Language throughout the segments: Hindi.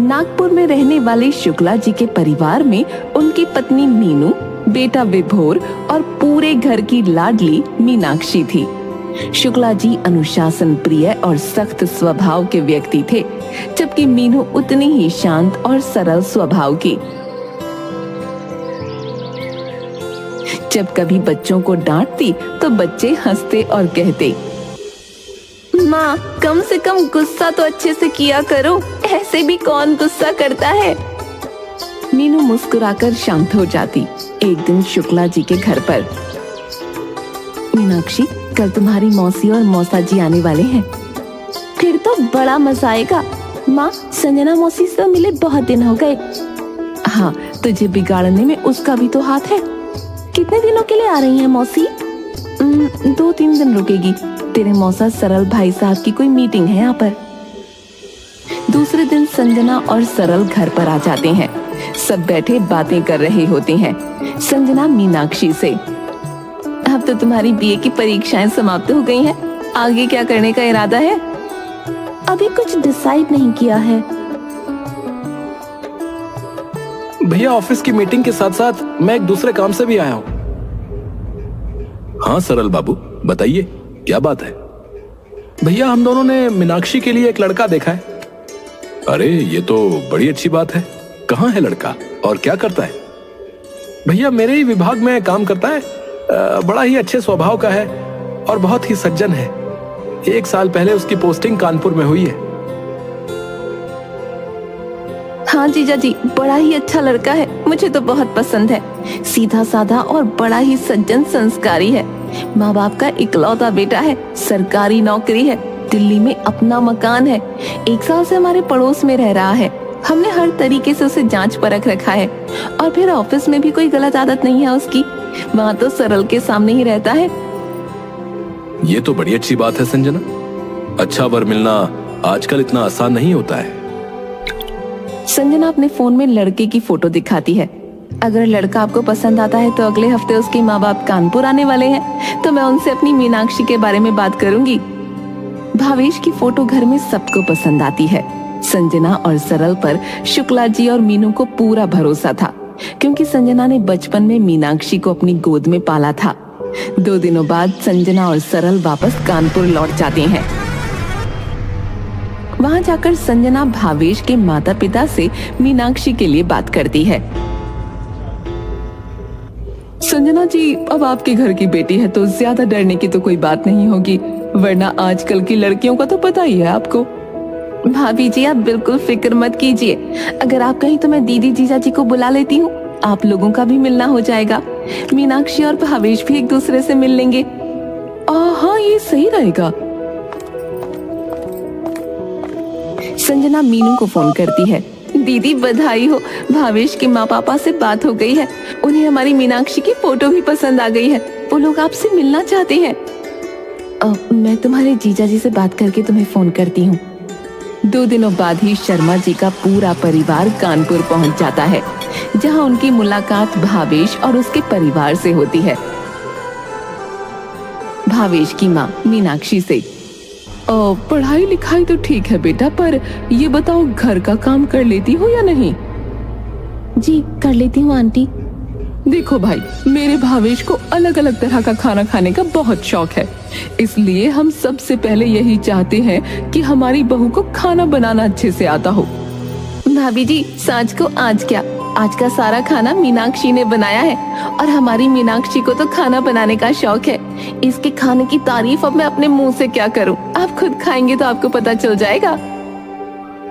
नागपुर में रहने वाले शुक्ला जी के परिवार में उनकी पत्नी मीनू, बेटा विभोर और पूरे घर की लाडली मीनाक्षी थी। शुक्ला जी अनुशासन प्रिय और सख्त स्वभाव के व्यक्ति थे, जबकि मीनू उतनी ही शांत और सरल स्वभाव की। जब कभी बच्चों को डांटती तो बच्चे हंसते और कहते, माँ कम से कम गुस्सा तो अच्छे से किया करो, ऐसे भी कौन गुस्सा करता है। मीनू मुस्कुराकर शांत हो जाती। एक दिन शुक्ला जी के घर पर, मीनाक्षी कल तुम्हारी मौसी और मौसा जी आने वाले हैं, फिर तो बड़ा मजा आएगा। माँ संजना मौसी से मिले बहुत दिन हो गए। हाँ, तुझे बिगाड़ने में उसका भी तो हाथ है। कितने दिनों के लिए आ रही है मौसी? 2-3 दिन रुकेगी। तेरे मौसा सरल भाई साहब की कोई मीटिंग है यहाँ पर। दूसरे दिन संजना और सरल घर पर आ जाते हैं। सब बैठे बातें कर रहे होते हैं। संजना मीनाक्षी से, अब तो तुम्हारी बीए की परीक्षाएं समाप्त हो गई हैं, आगे क्या करने का इरादा है? अभी कुछ डिसाइड नहीं किया है भैया। ऑफिस की मीटिंग के साथ साथ मैं एक दूसरे काम से भी आया हूँ। हाँ सरल बाबू बताइए, क्या बात है? भैया हम दोनों ने मीनाक्षी के लिए एक लड़का देखा है। अरे ये तो बड़ी अच्छी बात है। कहाँ है लड़का और क्या करता है? भैया मेरे ही विभाग में काम करता है। बड़ा ही अच्छे स्वभाव का है और बहुत ही सज्जन है। 1 साल पहले उसकी पोस्टिंग कानपुर में हुई है। हाँ जीजा जी, बड़ा ही अच्छा लड़का है, मुझे तो बहुत पसंद है। सीधा साधा और बड़ा ही सज्जन संस्कारी है। माँ बाप का इकलौता बेटा है, सरकारी नौकरी है, दिल्ली में अपना मकान है, 1 साल से हमारे पड़ोस में रह रहा है। हमने हर तरीके से उसे जांच परख रखा है और फिर ऑफिस में भी कोई गलत आदत नहीं है उसकी। वहाँ तो सरल के सामने ही रहता है। ये तो बड़ी अच्छी बात है संजना। अच्छा वर मिलना आजकल इतना आसान नहीं होता है। संजना अपने फोन में लड़के की फोटो दिखाती है। अगर लड़का आपको पसंद आता है तो अगले हफ्ते उसके माँ बाप कानपुर आने वाले हैं, तो मैं उनसे अपनी मीनाक्षी के बारे में बात करूंगी। भावेश की फोटो घर में सबको पसंद आती है। संजना और सरल पर शुक्ला जी और मीनू को पूरा भरोसा था, क्योंकि संजना ने बचपन में मीनाक्षी को अपनी गोद में पाला था। 2 दिनों बाद संजना और सरल वापस कानपुर लौट जाते हैं। वहां जाकर संजना भावेश के माता पिता से मीनाक्षी के लिए बात करती है। संजना जी, अब आपके घर की बेटी है तो ज्यादा डरने की तो कोई बात नहीं होगी, वरना आजकल की लड़कियों का तो पता ही है आपको। भाभी जी आप बिल्कुल फिक्र मत कीजिए, अगर आप कहीं तो मैं दीदी जीजा जी को बुला लेती हूँ, आप लोगों का भी मिलना हो जाएगा। मीनाक्षी और भावेश भी एक दूसरे से मिल लेंगे। हाँ ये सही रहेगा। संजना मीनू को फोन करती है। दीदी बधाई हो, भावेश के माँ पापा से बात हो गई है, उन्हें हमारी मीनाक्षी की फोटो भी पसंद आ गई है, वो लोग आपसे मिलना चाहते हैं। मैं तुम्हारे जीजा जी से बात करके तुम्हें फोन करती हूँ। 2 दिनों बाद ही शर्मा जी का पूरा परिवार कानपुर पहुंच जाता है, जहां उनकी मुलाकात भावेश और उसके परिवार से होती है। भावेश की माँ मीनाक्षी से, पढ़ाई लिखाई तो ठीक है बेटा, पर ये बताओ घर का काम कर लेती हो या नहीं? जी कर लेती हूँ आंटी। देखो भाई, मेरे भावेश को अलग अलग तरह का खाना खाने का बहुत शौक है, इसलिए हम सबसे पहले यही चाहते हैं कि हमारी बहू को खाना बनाना अच्छे से आता हो। भाभी जी सांझ को आज क्या, आज का सारा खाना मीनाक्षी ने बनाया है और हमारी मीनाक्षी को तो खाना बनाने का शौक है। इसके खाने की तारीफ अब मैं अपने मुंह से क्या करूं, आप खुद खाएंगे तो आपको पता चल जाएगा।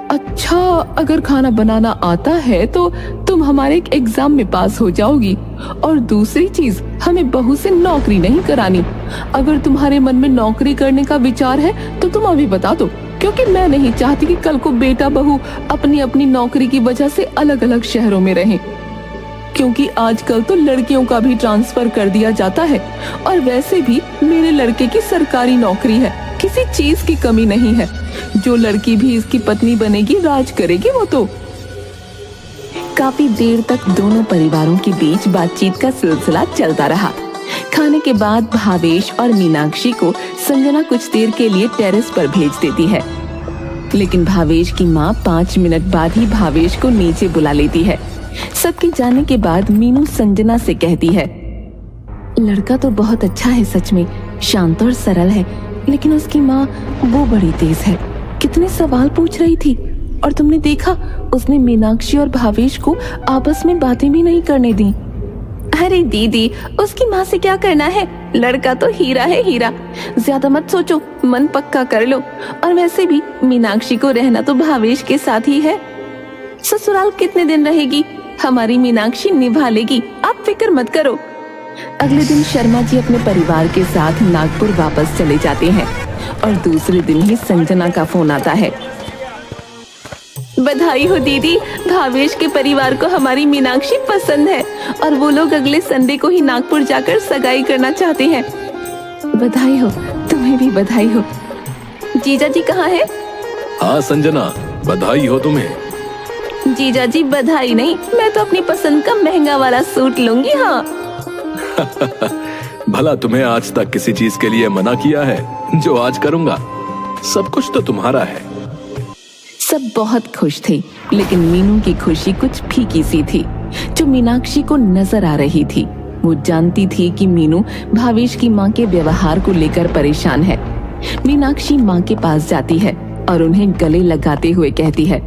अच्छा, अगर खाना बनाना आता है तो तुम हमारे एक एग्जाम में पास हो जाओगी, और दूसरी चीज, हमें बहू से नौकरी नहीं करानी। अगर तुम्हारे मन में नौकरी करने का विचार है तो तुम अभी बता दो, क्योंकि मैं नहीं चाहती कि कल को बेटा बहू अपनी अपनी नौकरी की वजह से अलग अलग शहरों में रहें, क्योंकि आजकल तो लड़कियों का भी ट्रांसफर कर दिया जाता है, और वैसे भी मेरे लड़के की सरकारी नौकरी है, किसी चीज की कमी नहीं है। जो लड़की भी इसकी पत्नी बनेगी, राज करेगी वो तो। काफी देर तक दोनों परिवारों के बीच बातचीत का सिलसिला चलता रहा। खाने के बाद भावेश और मीनाक्षी को संजना कुछ देर के लिए टेरेस पर भेज देती है। लेकिन भावेश की माँ 5 मिनट बाद ही भावेश को नीचे बुला लेती है। सबके जाने के बाद मीनू संजना से कहती है, लड़का तो बहुत अच्छा है, सच में शांत और सरल है, लेकिन उसकी माँ वो बड़ी तेज है। कितने सवाल पूछ रही थी, और तुमने देखा उसने मीनाक्षी और भावेश को आपस में बातें भी नहीं करने दी। अरे दीदी, उसकी माँ से क्या करना है, लड़का तो हीरा है हीरा, ज्यादा मत सोचो, मन पक्का कर लो। और वैसे भी मीनाक्षी को रहना तो भावेश के साथ ही है। ससुराल कितने दिन रहेगी, हमारी मीनाक्षी निभा लेगी, आप फिक्र मत करो। अगले दिन शर्मा जी अपने परिवार के साथ नागपुर वापस चले जाते हैं और दूसरे दिन ही संजना का फोन आता है। बधाई हो दीदी, भावेश के परिवार को हमारी मीनाक्षी पसंद है और वो लोग अगले संडे को ही नागपुर जाकर सगाई करना चाहते हैं। बधाई हो, तुम्हें भी बधाई हो। जीजा जी कहाँ है? हाँ संजना, बधाई हो तुम्हें। जीजा जी बधाई नहीं, मैं तो अपनी पसंद का महंगा वाला सूट लूंगी। हाँ भला तुम्हें आज तक किसी चीज के लिए मना किया है जो आज करूंगा? सब कुछ तो तुम्हारा है। सब बहुत खुश थे, लेकिन मीनू की खुशी कुछ फीकी सी थी जो मीनाक्षी को नजर आ रही थी। वो जानती थी कि मीनू भावेश की माँ के व्यवहार को लेकर परेशान है। मीनाक्षी माँ के पास जाती है और उन्हें गले लगाते हुए कहती है,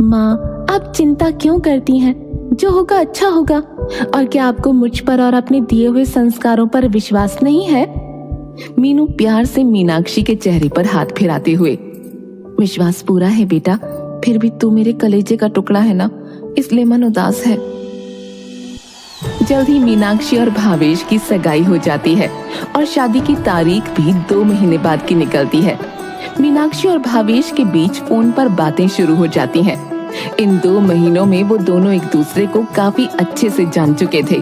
माँ आप चिंता क्यों करती हैं? जो होगा अच्छा होगा। और क्या आपको मुझ पर और अपने दिए हुए संस्कारों पर विश्वास नहीं है? मीनू प्यार से मीनाक्षी के चेहरे पर हाथ फिराते हुए, विश्वास पूरा है बेटा, फिर भी तू मेरे कलेजे का टुकड़ा है ना, इसलिए मन उदास है। जल्द ही मीनाक्षी और भावेश की सगाई हो जाती है और शादी की तारीख भी 2 महीने बाद की निकलती है। मीनाक्षी और भावेश के बीच फोन पर बातें शुरू हो जाती हैं। इन 2 महीनों में वो दोनों एक दूसरे को काफी अच्छे से जान चुके थे।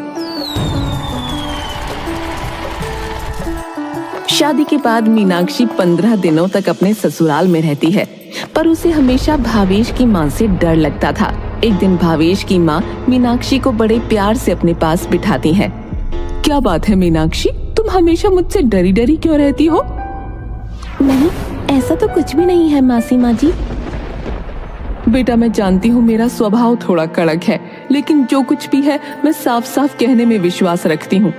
शादी के बाद मीनाक्षी 15 दिनों तक अपने ससुराल में रहती है, पर उसे हमेशा भावेश की माँ से डर लगता था। एक दिन भावेश की माँ मीनाक्षी को बड़े प्यार से अपने पास बिठाती है। क्या बात है मीनाक्षी, तुम हमेशा मुझसे डरी डरी क्यों रहती हो? नहीं, ऐसा तो कुछ भी नहीं है मासी माँ जी। बेटा मैं जानती हूँ मेरा स्वभाव थोड़ा कड़क है, लेकिन जो कुछ भी है मैं साफ साफ कहने में विश्वास रखती हूँ।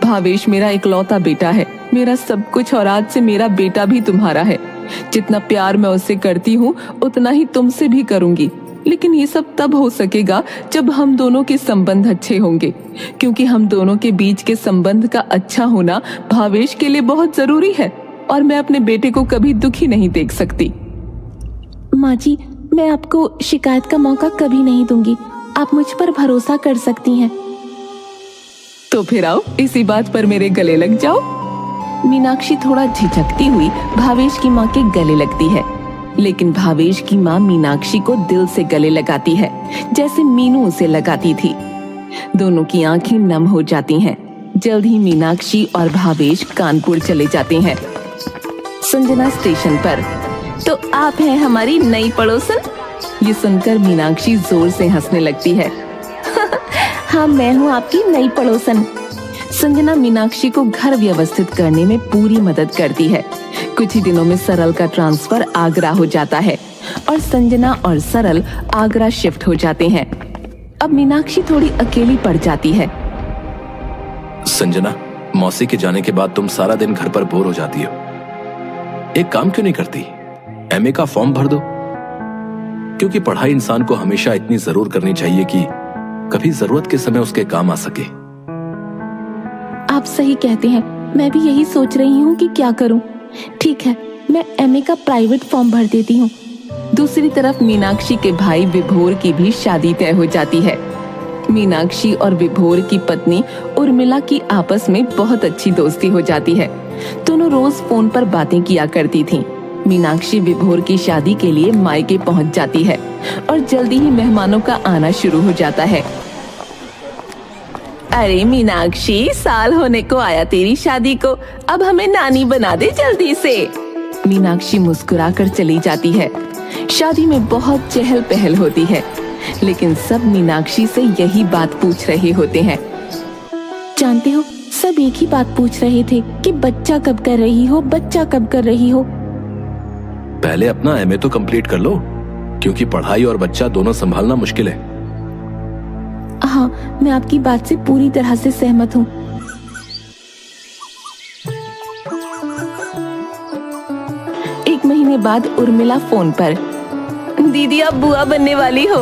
भावेश मेरा इकलौता बेटा है, मेरा सब कुछ, और आज से मेरा बेटा भी तुम्हारा है। जितना प्यार मैं उससे करती हूँ उतना ही तुमसे भी करूंगी, लेकिन ये सब तब हो सकेगा जब हम दोनों के संबंध अच्छे होंगे, क्योंकि हम दोनों के बीच के संबंध का अच्छा होना भावेश के लिए बहुत जरूरी है और मैं अपने बेटे को कभी दुखी नहीं देख सकती। माँ जी, मैं आपको शिकायत का मौका कभी नहीं दूंगी, आप मुझ पर भरोसा कर सकती हैं। तो फिर आओ, इसी बात पर मेरे गले लग जाओ। मीनाक्षी थोड़ा झिझकती हुई भावेश की माँ के गले लगती है, लेकिन भावेश की माँ मीनाक्षी को दिल से गले लगाती है, जैसे मीनू उसे लगाती थी। दोनों की आंखें नम हो जाती हैं। जल्द ही मीनाक्षी और भावेश कानपुर चले जाते हैं। संजना स्टेशन पर, तो आप हैं हमारी नई पड़ोसन? ये सुनकर मीनाक्षी जोर से हंसने लगती है। हाँ, मैं हूँ आपकी नई पड़ोसन। संजना मीनाक्षी को घर व्यवस्थित करने में पूरी मदद करती है। कुछ ही दिनों में सरल का ट्रांसफर आगरा हो जाता है और संजना और सरल आगरा शिफ्ट हो जाते हैं। अब मीनाक्षी थोड़ी अकेली पड़ जाती है। संजना, मौसी के जाने के बाद तुम सारा दिन घर पर बोर हो जाती हो। एक काम क्यों नहीं करती, एमए का फॉर्म भर दो, क्योंकि पढ़ाई इंसान को हमेशा इतनी जरूर करनी चाहिए कि कभी जरूरत के समय उसके काम आ सके। आप सही कहते हैं, मैं भी यही सोच रही हूँ कि क्या करूँ। ठीक है, मैं एमए का प्राइवेट फॉर्म भर देती हूँ। दूसरी तरफ मीनाक्षी के भाई विभोर की भी शादी तय हो जाती है। मीनाक्षी और विभोर की पत्नी उर्मिला की आपस में बहुत अच्छी दोस्ती हो जाती है। दोनों रोज फोन पर बातें किया करती थीं। मीनाक्षी विभोर की शादी के लिए मायके पहुंच जाती है और जल्दी ही मेहमानों का आना शुरू हो जाता है। अरे मीनाक्षी, साल होने को आया तेरी शादी को, अब हमें नानी बना दे जल्दी से। मीनाक्षी मुस्कुराकर चली जाती है। शादी में बहुत चहल पहल होती है, लेकिन सब मीनाक्षी से यही बात पूछ रहे होते हैं। जानते हो, सब एक ही बात पूछ रहे थे कि बच्चा कब कर रही हो, बच्चा कब कर रही हो। पहले अपना एमए तो कंप्लीट कर लो, क्योंकि पढ़ाई और बच्चा दोनों संभालना मुश्किल है। हाँ, मैं आपकी बात से पूरी तरह से सहमत हूँ। एक महीने बाद उर्मिला फोन पर, दीदी आप बुआ बनने वाली हो।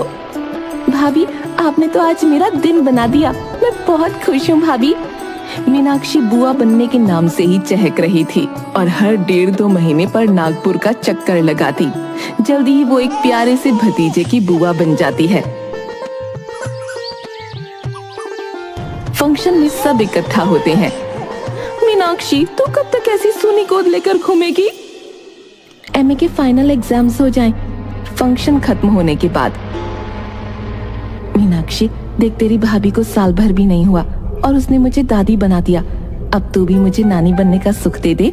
भाभी आपने तो आज मेरा दिन बना दिया, मैं बहुत खुश हूँ भाभी। मीनाक्षी बुआ बनने के नाम से ही चहक रही थी और हर 1.5-2 महीने पर नागपुर का चक्कर लगाती। जल्दी ही वो एक प्यारे से भतीजे की बुआ बन जाती है। फंक्शन में सब इकट्ठा होते हैं। मीनाक्षी तू कब तक ऐसी सूनी गोद लेकर घूमेगी? एमए के फाइनल एग्जाम्स हो जाएं, फंक्शन खत्म होने के बाद। मीनाक्षी देख, तेरी भाभी को साल भर भी नहीं हुआ और उसने मुझे दादी बना दिया। अब तू भी मुझे नानी बनने का सुख दे दे।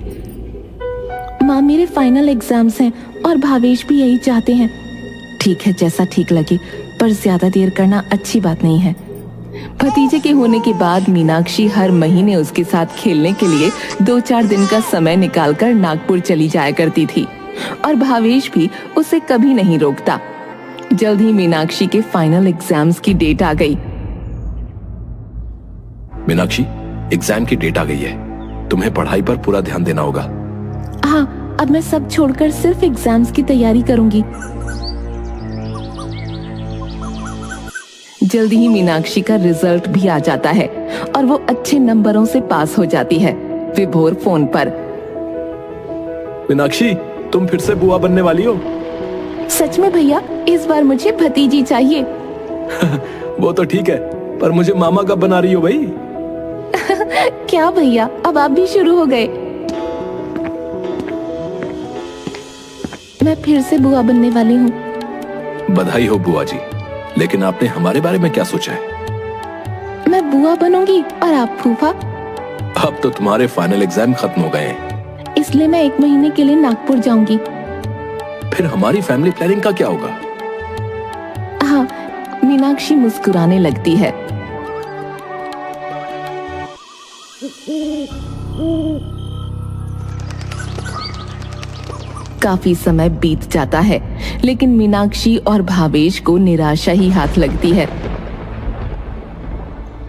माँ मेरे फाइनल एग्जाम्स हैं और भावेश भी यही चाहते हैं। ठीक है, जैसा ठीक लगे, पर ज्यादा देर करना अच्छी बात नहीं है। भतीजे के होने के बाद मीनाक्षी हर महीने उसके साथ खेलने के लिए 2-4 दिन का समय निकालकर नागपुर चली जाया करती थी और भावेश भी उसे कभी नहीं रोकता। जल्द ही मीनाक्षी के फाइनल एग्जाम्स की डेट आ गई। मीनाक्षी, एग्जाम की डेट आ गई है, तुम्हें पढ़ाई पर पूरा ध्यान देना होगा। हाँ, अब मैं सब छोड़कर सिर्फ एग्जाम्स की तैयारी करूंगी। जल्दी ही मीनाक्षी का रिजल्ट भी आ जाता है और वो अच्छे नंबरों से पास हो जाती है। विभोर फोन पर, मीनाक्षी तुम फिर से बुआ बनने वाली हो? सच में भैया, इस बार मुझे भतीजी चाहिए। वो तो ठीक है, पर मुझे मामा कब बना रही हो भाई? क्या भैया, अब आप भी शुरू हो गए। मैं फिर से बुआ बनने वाली हूँ। बधाई हो बुआ जी, लेकिन आपने हमारे बारे में क्या सोचा है? मैं बुआ बनूंगी और आप फूफा। अब तो तुम्हारे फाइनल एग्जाम खत्म हो गए हैं, इसलिए मैं 1 महीने के लिए नागपुर जाऊंगी। फिर हमारी फैमिली प्लानिंग का क्या होगा? हाँ, मीनाक्षी मुस्कुराने लगती है। काफी समय बीत जाता है, लेकिन मीनाक्षी और भावेश को निराशा ही हाथ लगती है।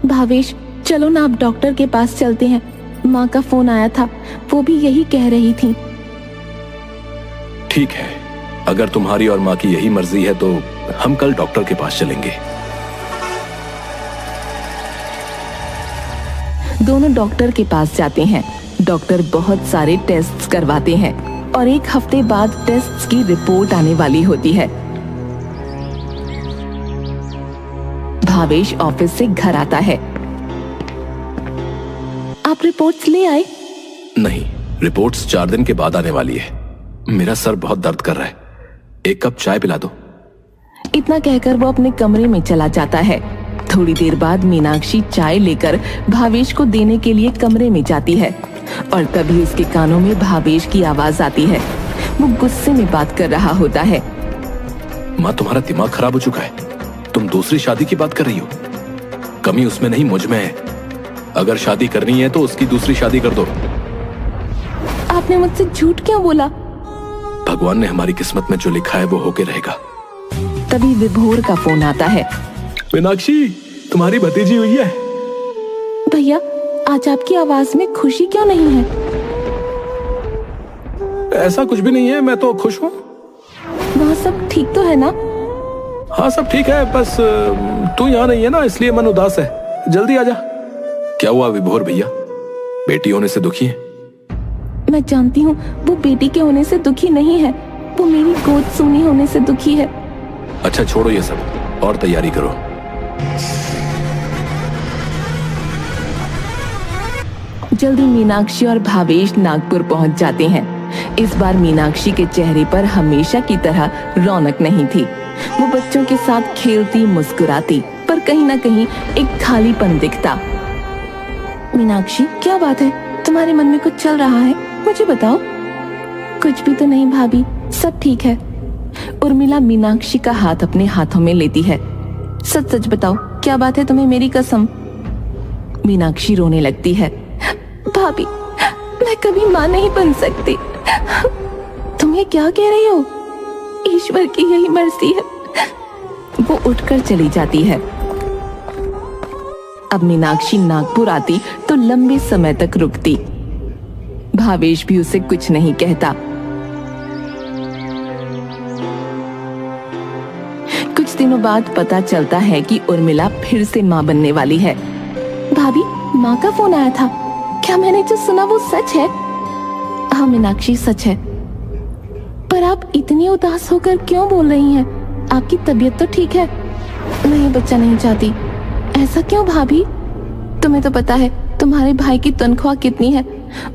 भावेश चलो ना, आप डॉक्टर के पास चलते हैं। माँ का फोन आया था, वो भी यही कह रही थी। ठीक है, अगर तुम्हारी और माँ की यही मर्जी है तो हम कल डॉक्टर के पास चलेंगे। दोनों डॉक्टर के पास जाते हैं। डॉक्टर बहुत सारे टेस्ट्स करवाते हैं और 1 हफ्ते बाद टेस्ट्स की रिपोर्ट आने वाली होती है। भावेश ऑफिस से घर आता है। आप रिपोर्ट्स ले आए? नहीं, रिपोर्ट्स 4 दिन के बाद आने वाली है। मेरा सर बहुत दर्द कर रहा है, 1 कप चाय पिला दो। इतना कहकर वो अपने कमरे में चला जाता है। थोड़ी देर बाद मीनाक्षी चाय लेकर भावेश को देने के लिए कमरे में जाती है और तभी उसके कानों में भावेश की आवाज आती है। वो गुस्से में बात कर रहा होता है। माँ, तुम्हारा दिमाग खराब हो चुका है, तुम दूसरी शादी की बात कर रही हो। कमी उसमें नहीं, मुझ में है। अगर शादी करनी है तो उसकी दूसरी शादी कर दो। आपने मुझसे झूठ क्यों बोला? भगवान ने हमारी किस्मत में जो लिखा है वो होके रहेगा। तभी विभोर का फोन आता है। मीनाक्षी, तुम्हारी भतीजी हुई है। भैया, आज आपकी आवाज में खुशी क्यों नहीं है? ऐसा कुछ भी नहीं है, मैं तो खुश हूँ। वहाँ सब ठीक तो है ना? हाँ, सब ठीक है, बस तू यहाँ नहीं है ना, इसलिए मन उदास है। जल्दी आजा। क्या हुआ विभोर भैया, बेटी होने से दुखी है? मैं जानती हूँ, वो बेटी के होने से दुखी नहीं है, वो मेरी गोद सूनी होने से दुखी है। अच्छा छोड़ो ये सब और तैयारी करो। जल्दी मीनाक्षी और भावेश नागपुर पहुंच जाते हैं। इस बार मीनाक्षी के चेहरे पर हमेशा की तरह रौनक नहीं थी। वो बच्चों के साथ खेलती मुस्कुराती, पर कहीं ना कहीं एक खालीपन दिखता। मीनाक्षी, क्या बात है? तुम्हारे मन में कुछ चल रहा है? मुझे बताओ। कुछ भी तो नहीं भाभी, सब ठीक है। उर्मिला मीनाक्षी का हाथ अपने हाथों में लेती है। सच सच बताओ, क्या बात है तुम्हें? मेरी कसम। मीनाक्षी रोने लगती है। भाभी, मैं कभी माँ नहीं बन सकती। तुम तुम ये क्या कह रही हो? ईश्वर की यही मर्जी है। वो उठकर चली जाती है। अब मीनाक्षी नागपुर आती तो लंबे समय तक रुकती। भावेश भी उसे कुछ नहीं कहता। कुछ दिनों बाद पता चलता है कि उर्मिला फिर से मां बनने वाली है। भाभी, मां का फोन आया था। क्या मैंने जो सुना वो सच है? हाँ मीनाक्षी, सच है। पर आप इतनी उदास होकर क्यों बोल रही हैं? आपकी तबीयत तो ठीक है? नहीं, बच्चा नहीं चाहती। ऐसा क्यों भाभी? तुम्हें तो पता है तुम्हारे भाई की तनख्वाह कितनी है।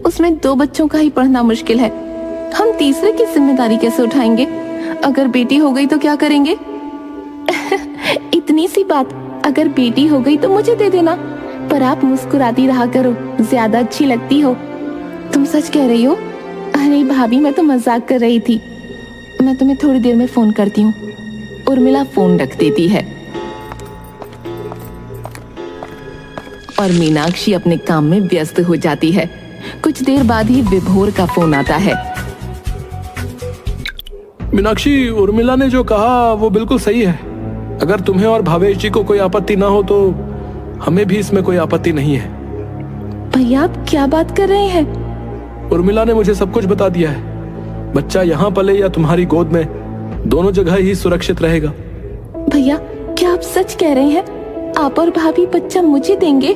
उसमें 2 बच्चों का ही पढ़ना मुश्किल है। हम तीसरे की जिम्मेदारी कैसे उठाएंगे? अगर बेटी हो गई तो क्या करेंगे? इतनी सी बात, अगर बेटी हो गई तो मुझे दे देना। पर आप मुस्कुराती रहा करो, ज्यादा अच्छी लगती हो। तुम सच कह रही हो? अरे भाभी, मैं तो मजाक कर रही थी। मैं तुम्हें थोड़ी देर में फोन करती हूँ। उर्मिला फोन रख देती है और मीनाक्षी अपने काम में व्यस्त हो जाती है। कुछ देर बाद ही विभोर का फोन आता है। मीनाक्षी, उर्मिला ने जो कहा वो बिल्कुल सही है। अगर तुम्हें और भावेश जी को कोई आपत्ति ना हो तो हमें भी इसमें कोई आपत्ति नहीं है। भैया, आप क्या बात कर रहे हैं? उर्मिला ने मुझे सब कुछ बता दिया है। बच्चा यहाँ पले या तुम्हारी गोद में, दोनों जगह ही सुरक्षित रहेगा। भैया, क्या आप सच कह रहे हैं? आप और भाभी बच्चा मुझे देंगे?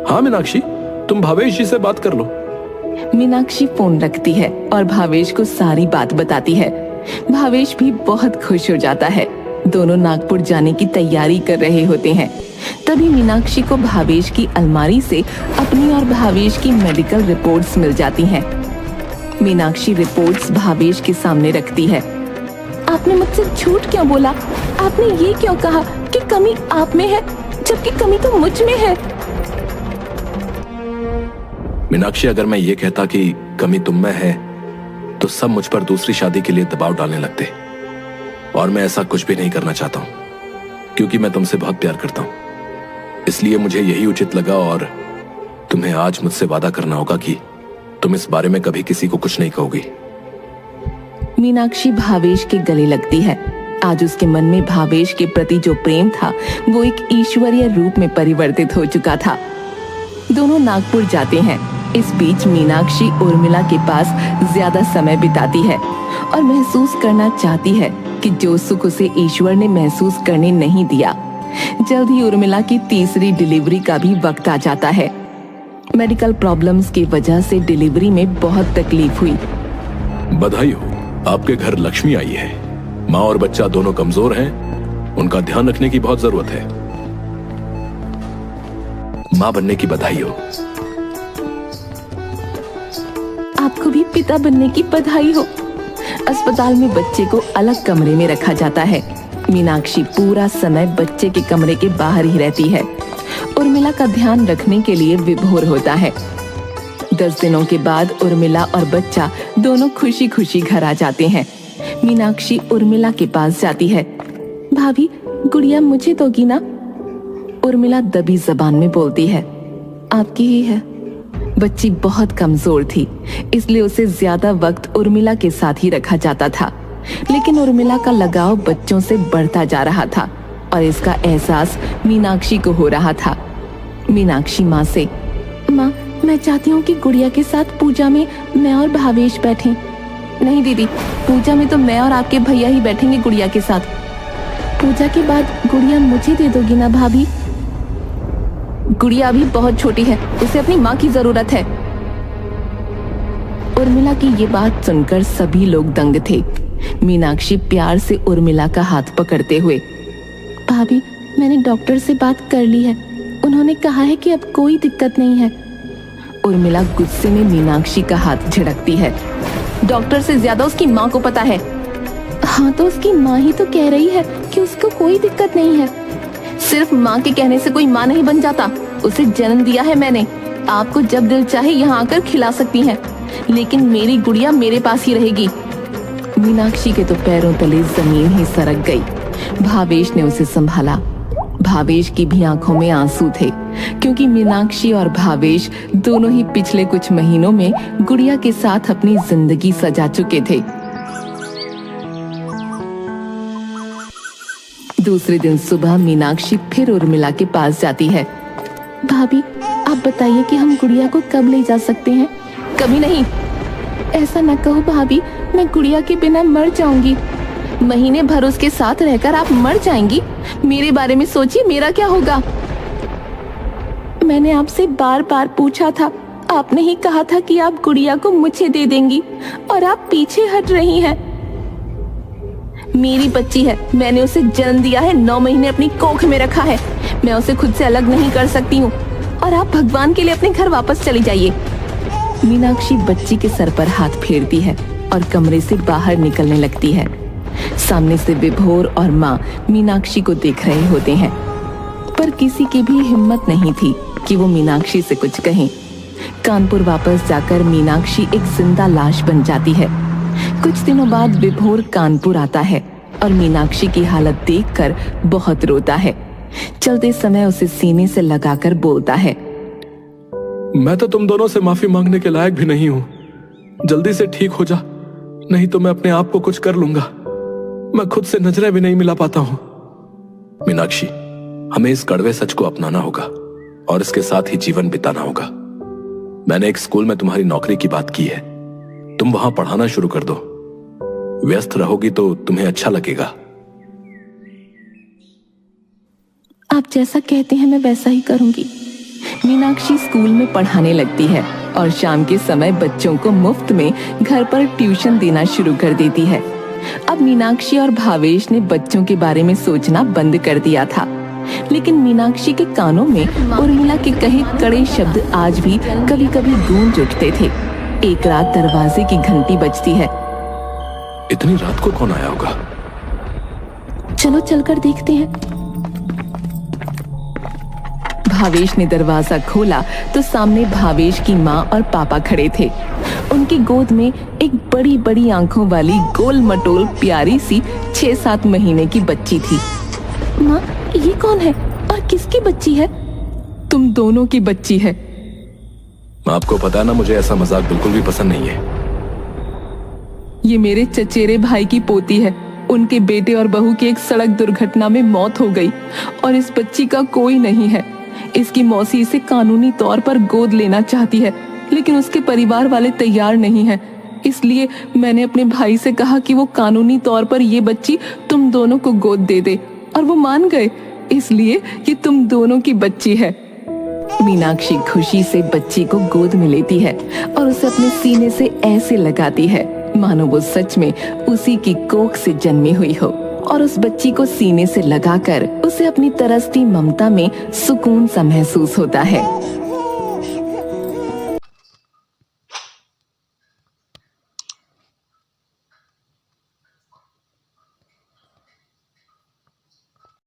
हाँ मीनाक्षी, तुम भावेश जी से बात कर लो। मीनाक्षी फोन रखती है और भावेश को सारी बात बताती है। भावेश भी बहुत खुश हो जाता है। दोनों नागपुर जाने की तैयारी कर रहे होते हैं। तभी मीनाक्षी को भावेश की अलमारी से अपनी और भावेश की मेडिकल रिपोर्ट्स मिल जाती हैं। मीनाक्षी रिपोर्ट्स भावेश के सामने रखती है। आपने मुझसे झूठ क्यों बोला? आपने ये क्यों कहा कि कमी आप में है, जबकि कमी तो मुझ में है? मीनाक्षी, अगर मैं ये कहता कि कमी तुम में है तो सब मुझ पर दूसरी शादी के लिए दबाव डालने लगते, और मैं ऐसा कुछ भी नहीं करना चाहता हूं, क्योंकि मैं तुमसे बहुत प्यार करता हूं। इसलिए मुझे यही उचित लगा और तुम्हें आज मुझसे वादा करना होगा कि तुम इस बारे में कभी किसी को कुछ नहीं कहोगी। मीनाक्षी भावेश के गले लगती है। आज उसके मन में भावेश के प्रति जो प्रेम था वो एक ईश्वरीय रूप में परिवर्तित हो चुका था। दोनों नागपुर जाते हैं। इस बीच मीनाक्षी उर्मिला के पास ज्यादा समय बिताती है और महसूस करना चाहती है कि जो सुख उसे ईश्वर ने महसूस करने नहीं दिया। जल्द ही उर्मिला की तीसरी डिलीवरी का भी वक्त आ जाता है। मेडिकल प्रॉब्लम्स की वजह से डिलीवरी में बहुत तकलीफ हुई। बधाई हो, आपके घर लक्ष्मी आई है। माँ और बच्चा दोनों कमजोर हैं, उनका ध्यान रखने की बहुत जरूरत है। माँ बनने की बधाई हो। आपको भी पिता बनने की बधाई हो। अस्पताल में बच्चे को अलग कमरे में रखा जाता है। मीनाक्षी पूरा समय बच्चे के कमरे के बाहर ही रहती है। उर्मिला का ध्यान रखने के लिए विभोर होता है। 10 दिनों के बाद उर्मिला और बच्चा दोनों खुशी खुशी घर आ जाते हैं। मीनाक्षी उर्मिला के पास जाती है। भाभी, गुड़िया मुझे दोगी ना? उर्मिला दबी जबान में बोलती है, आपकी ही है। बच्ची बहुत कमजोर थी, इसलिए उसे ज्यादा वक्त उर्मिला के साथ ही रखा जाता था। लेकिन उर्मिला का लगाव बच्चों से बढ़ता जा रहा था और इसका एहसास मीनाक्षी को हो रहा था। मीनाक्षी माँ से, माँ, मैं चाहती हूँ कि गुड़िया के साथ पूजा में मैं और भावेश बैठें। नहीं दीदी, पूजा में तो मैं और आपके भैया ही बैठेंगे गुड़िया के साथ। पूजा के बाद गुड़िया मुझे दे दोगी ना भाभी? गुड़िया अभी बहुत छोटी है, उसे अपनी माँ की जरूरत है। उर्मिला की ये बात सुनकर सभी लोग दंग थे। मीनाक्षी प्यार से उर्मिला का हाथ पकड़ते हुए, भाभी, मैंने डॉक्टर से बात कर ली है। उन्होंने कहा है कि अब कोई दिक्कत नहीं है। उर्मिला गुस्से में मीनाक्षी का हाथ झड़कती है। डॉक्टर से ज्यादा उसकी माँ को पता है। हाँ, तो उसकी माँ ही तो कह रही है कि उसको कोई दिक्कत नहीं है। सिर्फ माँ के कहने से कोई माँ नहीं बन जाता। उसे जन्म दिया है मैंने। आपको जब दिल चाहे यहाँ आकर खिला सकती हैं, लेकिन मेरी गुड़िया मेरे पास ही रहेगी। मीनाक्षी के तो पैरों तले जमीन ही सरक गई। भावेश ने उसे संभाला। भावेश की भी आंखों में आंसू थे, क्योंकि मीनाक्षी और भावेश दोनों ही पिछले कुछ महीनों में गुड़िया के साथ अपनी जिंदगी सजा चुके थे। दूसरे दिन सुबह मीनाक्षी फिर उर्मिला के पास जाती है। भाभी, आप बताइए कि हम गुड़िया को कब ले जा सकते हैं? कभी नहीं। ऐसा न कहो भाभी, मैं गुड़िया के बिना मर जाऊंगी। महीने भर उसके साथ रहकर आप मर जाएंगी। मेरे बारे में सोचिए, मेरा क्या होगा? मैंने आपसे बार बार पूछा था, आपने ही कहा था कि आप गुड़िया को मुझे दे देंगी, और आप पीछे हट रही हैं। मेरी बच्ची है, मैंने उसे जन्म दिया है, 9 महीने अपनी कोख में रखा है। मैं उसे खुद से अलग नहीं कर सकती हूँ, और आप भगवान के लिए अपने घर वापस चली जाइए। मीनाक्षी बच्ची के सर पर हाथ फेरती है और कमरे से बाहर निकलने लगती है। सामने से विभोर और माँ मीनाक्षी को देख रहे होते हैं, पर किसी की भी हिम्मत नहीं थी कि वो मीनाक्षी से कुछ कहें। कानपुर वापस जाकर मीनाक्षी एक जिंदा लाश बन जाती है। कुछ दिनों बाद विभोर कानपुर आता है और मीनाक्षी की हालत देखकर बहुत रोता है। चलते समय उसे सीने से लगाकर बोलता है, मैं तो तुम दोनों से माफी मांगने के लायक भी नहीं हूं। जल्दी से ठीक हो जा, नहीं तो मैं अपने आप को कुछ कर लूंगा। मैं खुद से नजरें भी नहीं मिला पाता हूं। मीनाक्षी, हमें इस कड़वे सच को अपनाना होगा और इसके साथ ही जीवन बिताना होगा। मैंने एक स्कूल में तुम्हारी नौकरी की बात की है, तुम वहां पढ़ाना शुरू कर दो। व्यस्त रहोगी तो तुम्हें अच्छा लगेगा। आप जैसा कहते हैं मैं वैसा ही करूंगी। मीनाक्षी स्कूल में पढ़ाने लगती है और शाम के समय बच्चों को मुफ्त में घर पर ट्यूशन देना शुरू कर देती है। अब मीनाक्षी और भावेश ने बच्चों के बारे में सोचना बंद कर दिया था, लेकिन मीनाक्षी के कानों में उर्मिला के कहे कड़े शब्द आज भी कभी कभी गूंज उठते थे। एक रात दरवाजे की घंटी बजती है। इतनी रात को कौन आया होगा? चलो चलकर देखते हैं। भावेश ने दरवाजा खोला तो सामने भावेश की माँ और पापा खड़े थे। उनकी गोद में एक बड़ी बड़ी आंखों वाली गोल मटोल प्यारी सी 6-7 महीने की बच्ची थी। माँ, ये कौन है और किसकी बच्ची है? तुम दोनों की बच्ची है। आपको पता ना, मुझे ऐसा मजाक बिल्कुल भी पसंद नहीं है। ये मेरे चचेरे भाई की पोती है। उनके बेटे और बहू की एक सड़क दुर्घटना में मौत हो गई और इस बच्ची का कोई नहीं है। इसकी मौसी इसे कानूनी तौर पर गोद लेना चाहती है, लेकिन उसके परिवार वाले तैयार नहीं हैं। इसलिए मैंने अपने भाई से कहा कि वो कानूनी तौर पर ये बच्ची तुम दोनों को गोद दे दे, और वो मान गए। इसलिए ये तुम दोनों की बच्ची है। मीनाक्षी खुशी से बच्ची को गोद में लेती है और उसे अपने सीने से ऐसे लगाती है मानो वो सच में उसी की कोख से जन्मी हुई हो, और उस बच्ची को सीने से लगाकर उसे अपनी तरसती ममता में सुकून सा महसूस होता है।